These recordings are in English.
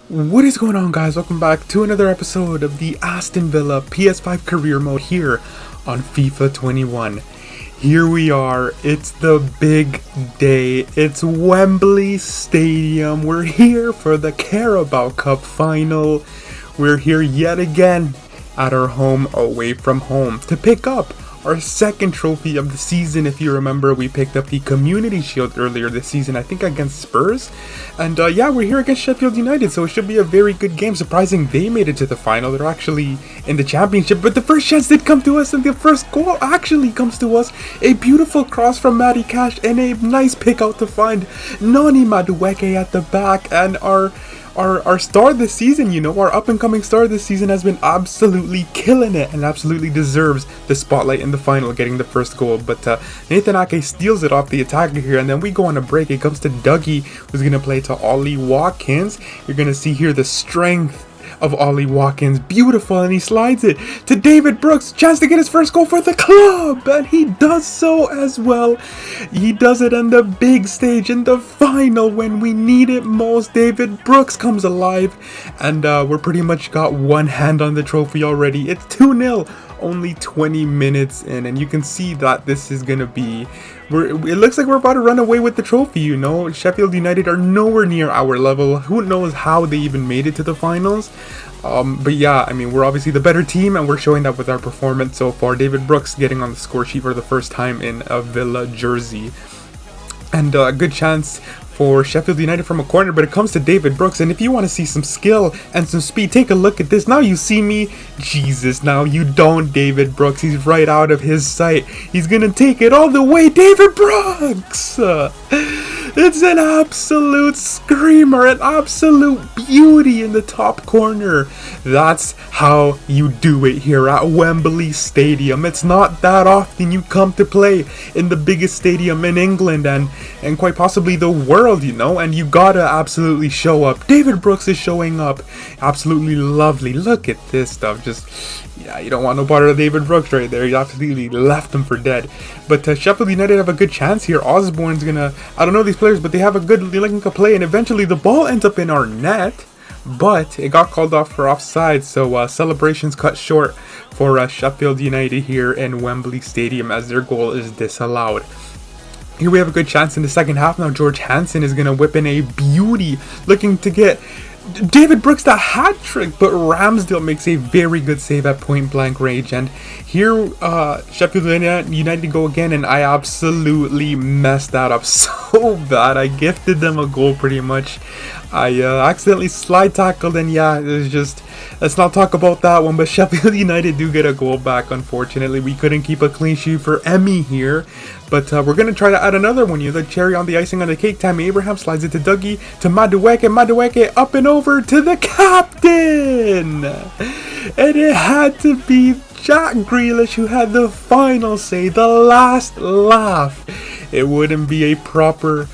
What is going on, guys? Welcome back to another episode of the Aston Villa PS5 career mode here on FIFA 21. Here we are, it's the big day, it's Wembley Stadium, we're here for the Carabao Cup final. We're here yet again at our home away from home to pick up our second trophy of the season. If you remember, we picked up the Community Shield earlier this season, I think against Spurs. And yeah, we're here against Sheffield United, so it should be a very good game. Surprising they made it to the final. They're actually in the championship, but the first chance did come to us, and the first goal actually comes to us. A beautiful cross from Matty Cash and a nice pick out to find Noni Madueke at the back. And our star this season, you know, our up-and-coming star this season has been absolutely killing it and absolutely deserves the spotlight in the final, getting the first goal. But Nathan Ake steals it off the attacker here, and then we go on a break. It comes to Dougie, who's going to play to Ollie Watkins. You're going to see here the strength of Ollie Watkins, beautiful, and he slides it to David Brooks, chance to get his first goal for the club, and he does so as well. He does it on the big stage in the final when we need it most. David Brooks comes alive, and we're pretty much got one hand on the trophy already. It's 2-0, only 20 minutes in, and you can see that this is gonna be, it looks like we're about to run away with the trophy, you know. Sheffield United are nowhere near our level. Who knows how they even made it to the finals. But yeah, I mean, we're obviously the better team, and we're showing that with our performance so far. David Brooks getting on the score sheet for the first time in a Villa jersey. And a good chance for Sheffield United from a corner, but it comes to David Brooks. And if you want to see some skill and some speed, take a look at this. Now you see me. Jesus, now you don't. David Brooks, he's right out of his sight. He's gonna take it all the way. David Brooks! It's an absolute screamer, an absolute beauty in the top corner. That's how you do it here at Wembley Stadium. It's not that often you come to play in the biggest stadium in England and quite possibly the world, you know, and you gotta absolutely show up. David Brooks is showing up. Absolutely lovely. Look at this stuff. Just, yeah, you don't want no part of David Brooks right there. You absolutely left him for dead. But Sheffield United have a good chance here. Osborne's gonna, I don't know these players, but they have a good link of play, and eventually the ball ends up in our net, but it got called off for offside, so celebrations cut short for Sheffield United here in Wembley Stadium as their goal is disallowed. Here we have a good chance in the second half. Now George Hansen is gonna whip in a beauty, looking to get David Brooks the hat trick, but Ramsdale makes a very good save at point blank range. And here Sheffield United go again, and I absolutely messed that up so bad. I gifted them a goal pretty much. I accidentally slide tackled, and yeah, it's just, let's not talk about that one. But Sheffield United do get a goal back. Unfortunately, we couldn't keep a clean sheet for Emmy here, but we're gonna try to add another one. You know, the cherry on the icing on the cake. Tammy Abraham slides it to Dougie, to Madueke, Madueke up and over to the captain, and it had to be Jack Grealish who had the final say, the last laugh. It wouldn't be a proper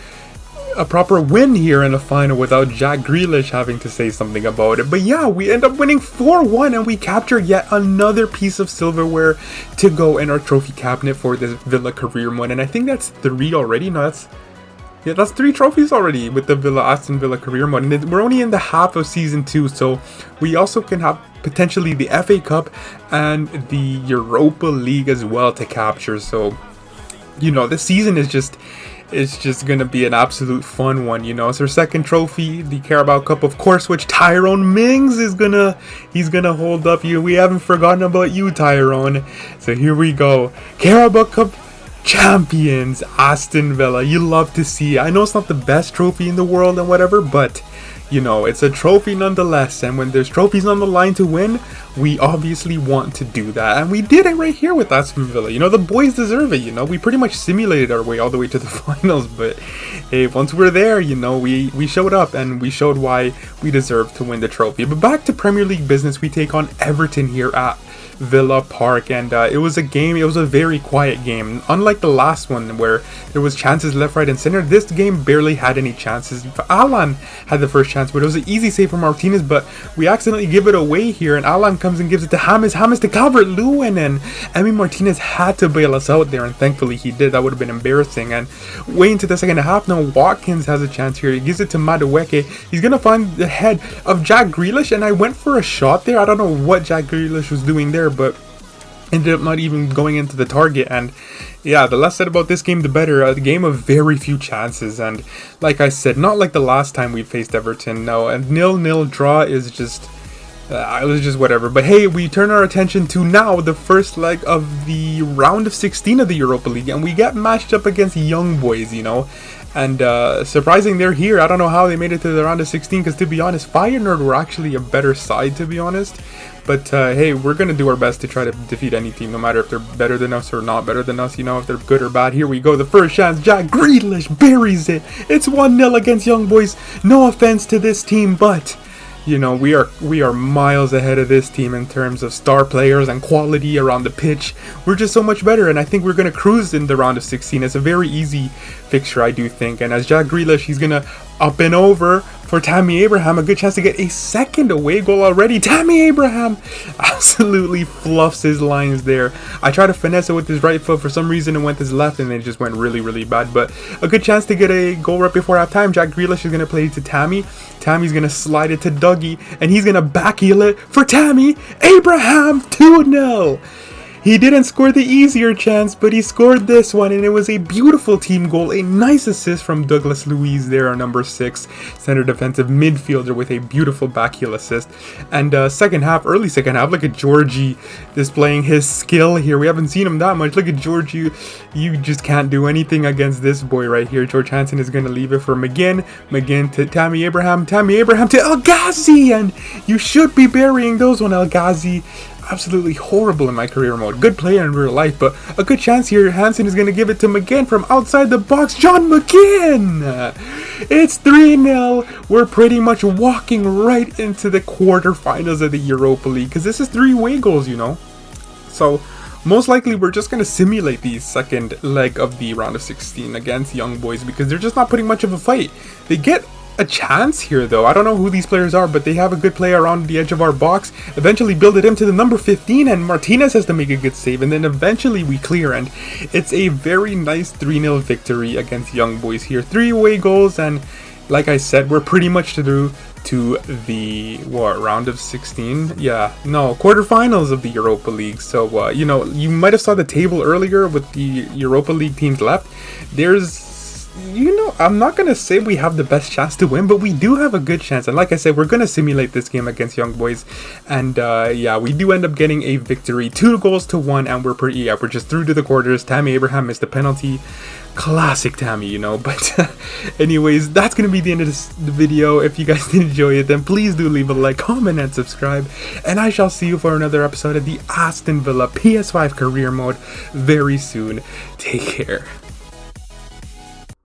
win here in the final without Jack Grealish having to say something about it. But yeah, we end up winning 4-1, and we capture yet another piece of silverware to go in our trophy cabinet for this Villa career mode. And I think that's 3 already. No, that's 3 trophies already with the Aston Villa career mode. And we're only in the half of season 2, so we also can have potentially the FA Cup and the Europa League as well to capture. So, you know, this season is just, it's just gonna be an absolute fun one, you know. It's our second trophy, the Carabao Cup, of course, which Tyrone Mings is gonna hold up. We haven't forgotten about you, Tyrone. So here we go, Carabao Cup champions, Aston Villa. You love to see it. I know it's not the best trophy in the world and whatever, but you know, it's a trophy nonetheless, and when there's trophies on the line to win, we obviously want to do that, and we did it right here with Aston Villa. You know, the boys deserve it, you know. We pretty much simulated our way all the way to the finals, but hey, once we're there, you know, we showed up, and we showed why we deserve to win the trophy. But back to Premier League business, we take on Everton here at Villa Park, and it was a very quiet game. Unlike the last one where there was chances left, right, and center, this game barely had any chances. Alan had the first chance, but it was an easy save from Martinez, but we accidentally give it away here, and Alan comes and gives it to James. James to Calvert-Lewin, and Emi Martinez had to bail us out there, and thankfully he did. That would have been embarrassing. And way into the second half now, Watkins has a chance here. He gives it to Madueke. He's going to find the head of Jack Grealish, and I went for a shot there. I don't know what Jack Grealish was doing there, but ended up not even going into the target. And yeah, the less said about this game, the better. A game of very few chances, and like I said, not like the last time we faced Everton. No, a 0-0 draw is just it was just whatever. But hey, we turn our attention to now the first leg of the round of 16 of the Europa League, and we get matched up against Young Boys, you know. And surprising they're here. I don't know how they made it to the round of 16, because to be honest, Feyenoord were actually a better side, to be honest. But hey, we're going to do our best to try to defeat any team, no matter if they're better than us or not better than us, you know, if they're good or bad. Here we go, the first chance, Jack Grealish buries it. It's 1-0 against Young Boys. No offense to this team, but you know, we are miles ahead of this team in terms of star players and quality around the pitch. We're just so much better, and I think we're going to cruise in the round of 16. It's a very easy fixture, I do think. And as Jack Grealish, he's going to up and over for Tammy Abraham. A good chance to get a second away goal already. Tammy Abraham absolutely fluffs his lines there. I tried to finesse it with his right foot. For some reason, it went his left, and it just went really, really bad. But a good chance to get a goal right before halftime. Jack Grealish is going to play to Tammy. Tammy's going to slide it to Dougie, and he's going to backheel it for Tammy Abraham. 2-0. He didn't score the easier chance, but he scored this one, and it was a beautiful team goal. A nice assist from Douglas Luiz there, our number 6 center defensive midfielder, with a beautiful backheel assist. And second half, early second half, look at Georgie displaying his skill here. We haven't seen him that much. Look at Georgie. You just can't do anything against this boy right here. George Hansen is going to leave it for McGinn. McGinn to Tammy Abraham. Tammy Abraham to El Ghazi, and you should be burying those one, El Ghazi. Absolutely horrible in my career mode. Good player in real life, but a good chance here. Hansen is going to give it to McGinn from outside the box. John McGinn! It's 3-0. We're pretty much walking right into the quarterfinals of the Europa League, because this is 3 away goals, you know. So most likely we're just going to simulate the second leg of the round of 16 against Young Boys, because they're just not putting much of a fight. They get a chance here though. I don't know who these players are, but they have a good player around the edge of our box. Eventually build it into the number 15, and Martinez has to make a good save, and then eventually we clear, and it's a very nice 3-0 victory against Young Boys here. 3 away goals, and like I said, we're pretty much through to the round of 16? Yeah, no, quarterfinals of the Europa League. So you know, you might have saw the table earlier with the Europa League teams left. There's, you know, I'm not going to say we have the best chance to win, but we do have a good chance. And like I said, we're going to simulate this game against Young Boys. And yeah, we do end up getting a victory, 2-1, and we're just through to the quarters. Tammy Abraham missed the penalty. Classic Tammy, you know. But anyways, that's going to be the end of this video. If you guys did enjoy it, then please do leave a like, comment, and subscribe. And I shall see you for another episode of the Aston Villa PS5 career mode very soon. Take care.